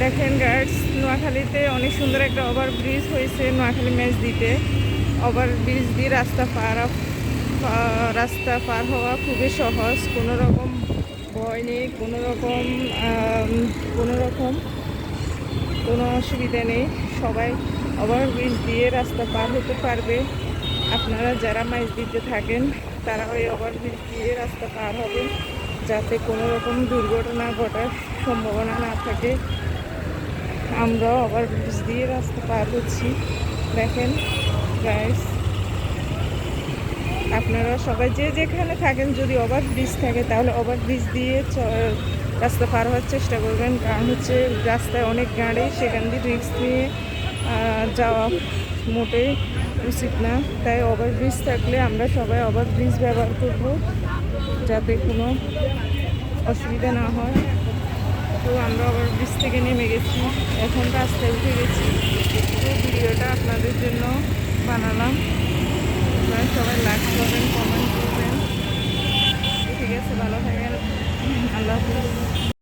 দেখেন গাইস, নোয়াখালীতে অনেক সুন্দর একটা ওভারব্রিজ হয়েছে। নোয়াখালী মেজদিতে ওভারব্রিজ দিয়ে রাস্তা পার হওয়া খুবই সহজ। কোনো রকম ভয় নেই, কোনো রকম কোনো অসুবিধা নেই। সবাই ওভারব্রিজ দিয়ে রাস্তা পার হতে পারবে। আপনারা যারা মেজদিতে থাকেন তারা ওই ওভারব্রিজ দিয়ে রাস্তা পার হবেন, যাতে কোনো রকম দুর্ঘটনা ঘটার সম্ভাবনা না থাকে। আমরা ওভারব্রিজ দিয়ে রাস্তা পার হচ্ছি। দেখেন গাইস, আপনারা সবাই যে যেখানে থাকেন, যদি ওভারব্রিজ থাকে তাহলে ওভারব্রিজ দিয়ে রাস্তা পার হওয়ার চেষ্টা করবেন। কারণ হচ্ছে রাস্তায় অনেক গাড়ি, সেখান দিয়ে রিস্ক নিয়ে যাওয়া মোটেই উচিত না। তাই ওভারব্রিজ থাকলে আমরা সবাই ওভারব্রিজ ব্যবহার করব, যাতে কোনো অসুবিধা না হয়। তো আমরা ওভারব্রিজ থেকে নেমে গেছি, এখন রাস্তায় উঠে গেছি। তো ভিডিওটা আপনাদের জন্য বানালাম। আপনারা সবাই লাইক করবেন, কমেন্ট করবেন। ঠিক আছে, ভালো থাকেন। আল্লাহ হাফিজ।